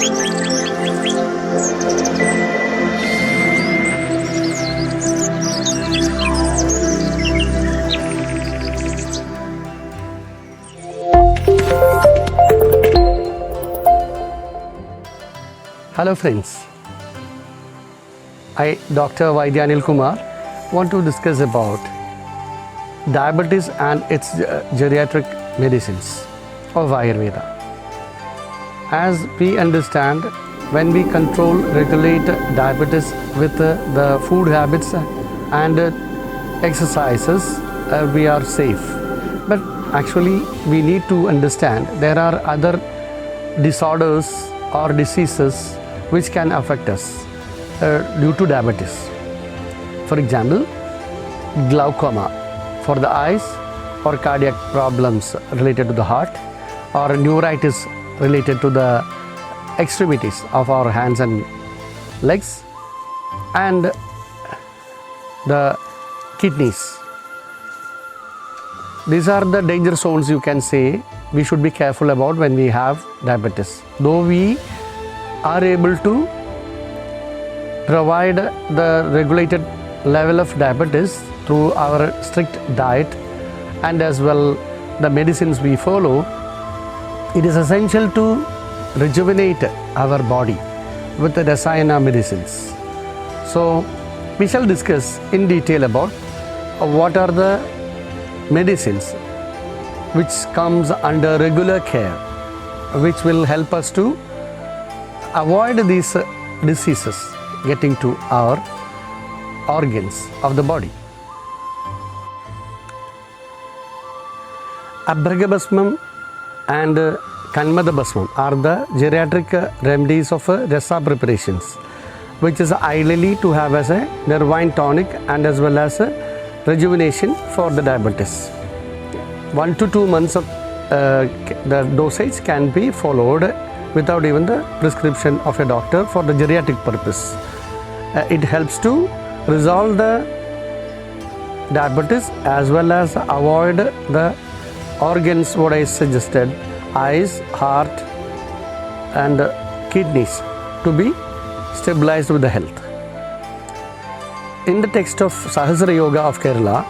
Hello friends, I, Dr. Vaidya Anil Kumar, want to discuss about diabetes and its geriatric medicines of Ayurveda. As we understand, when we control, regulate diabetes with the food habits and exercises, we are safe. But actually, we need to understand there are other disorders or diseases which can affect us due to diabetes. For example, glaucoma for the eyes, or cardiac problems related to the heart, or neuritis related to the extremities of our hands and legs, and the kidneys. These are the danger zones, you can say, we should be careful about when we have diabetes. Though we are able to provide the regulated level of diabetes through our strict diet and as well the medicines we follow, it is essential to rejuvenate our body with the Rasayana medicines. So we shall discuss in detail about what are the medicines which comes under regular care, which will help us to avoid these diseases getting to our organs of the body. Abhragabhasmam and Kanmadabhasmam are the geriatric remedies of rasa preparations, which is ideally to have as a nervine tonic and as well as a rejuvenation for the diabetes. 1 to 2 months of the dosage can be followed without even the prescription of a doctor for the geriatric purpose. It helps to resolve the diabetes as well as avoid the organs what I suggested, eyes, heart and kidneys, to be stabilized with the health. In the text of Sahasra Yoga of Kerala,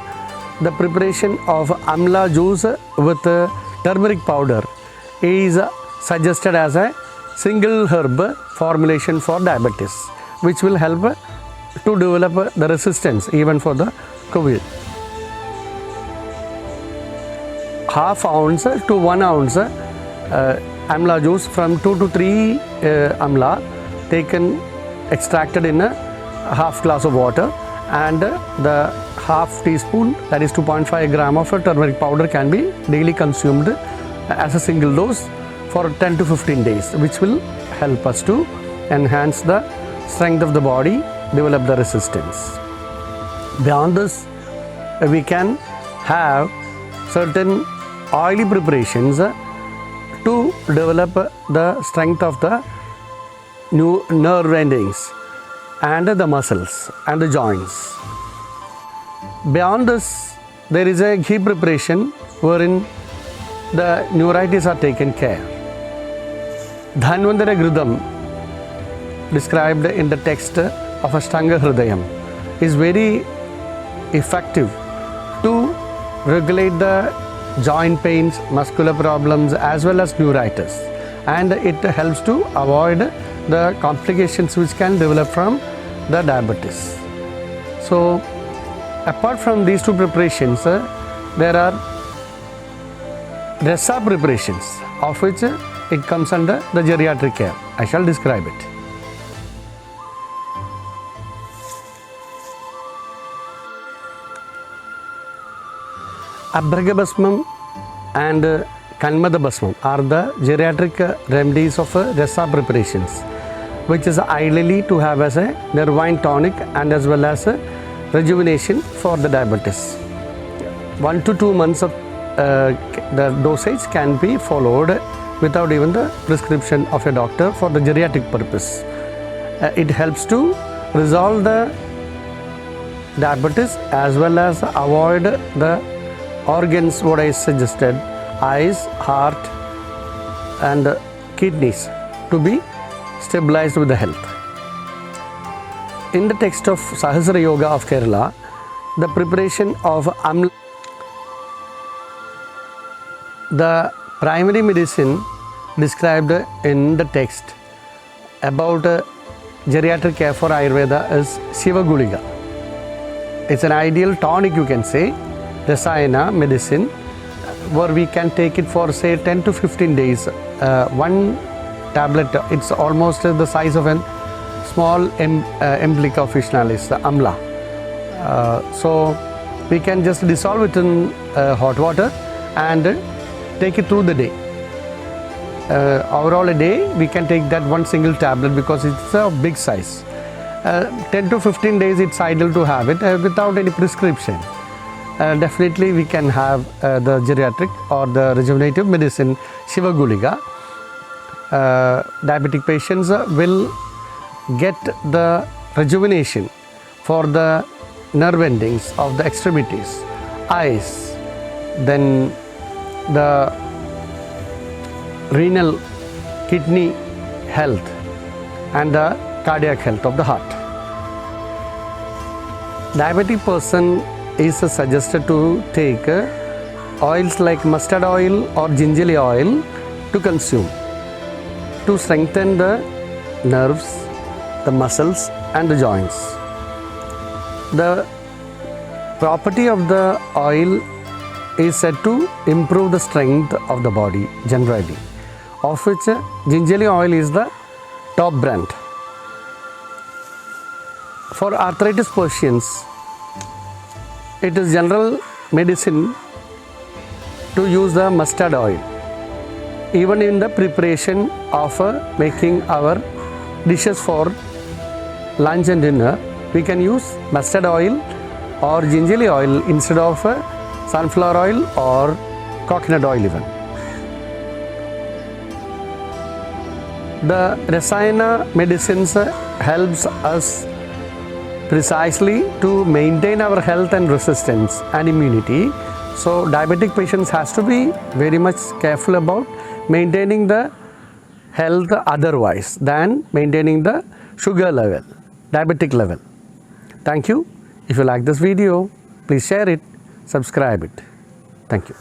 the preparation of amla juice with turmeric powder is suggested as a single herb formulation for diabetes, which will help to develop the resistance even for the COVID. Half ounce to 1 ounce amla juice from 2 to 3 amla taken, extracted in a half glass of water, and the half teaspoon, that is 2.5 gram of turmeric powder, can be daily consumed as a single dose for 10 to 15 days, which will help us to enhance the strength of the body, develop the resistance. Beyond this, we can have certain oily preparations to develop the strength of the nerve endings and the muscles and the joints. Beyond this, there is a ghee preparation wherein the neuritis are taken care. Dhanvantara Gridam, described in the text of Ashtanga Hridayam, is very effective to regulate the joint pains, muscular problems as well as neuritis, and it helps to avoid the complications which can develop from the diabetes. So apart from these two preparations, there are rasa preparations, of which it comes under the geriatric care. I shall describe it. Abhragabhasmam and Kanmadabhasmam are the geriatric remedies of rasa preparations, which is ideally to have as a nervine tonic and as well as a rejuvenation for the diabetes. 1 to 2 months of the dosage can be followed without even the prescription of a doctor for the geriatric purpose. It helps to resolve the diabetes as well as avoid the organs what I suggested, eyes, heart and kidneys, to be stabilized with the health. In the text of Sahasra Yoga of Kerala, the preparation of Amla, the primary medicine described in the text about geriatric care for Ayurveda is Shiva Gulika. It's an ideal tonic, you can say, Rasayana medicine, where we can take it for say 10 to 15 days. One tablet, it's almost the size of a small umbilica officinalis, the amla. So we can just dissolve it in hot water and take it through the day. Overall a day we can take that one single tablet because it's a big size. 10 to 15 days it's ideal to have it without any prescription. Definitely we can have the geriatric or the rejuvenative medicine Shiva Gulika. Diabetic patients will get the rejuvenation for the nerve endings of the extremities, eyes, then the renal, kidney health and the cardiac health of the heart. Diabetic person is suggested to take oils like mustard oil or gingerly oil to consume to strengthen the nerves, the muscles and the joints. The property of the oil is said to improve the strength of the body generally, of which gingerly oil is the top brand. For arthritis patients, it is general medicine to use the mustard oil. Even in the preparation of making our dishes for lunch and dinner, we can use mustard oil or gingerly oil instead of sunflower oil or coconut oil even. The Rasayana medicines helps us precisely to maintain our health and resistance and immunity. So diabetic patients has to be very much careful about maintaining the health otherwise than maintaining the sugar level, diabetic level. Thank you. If you like this video, please share it, subscribe it. Thank you.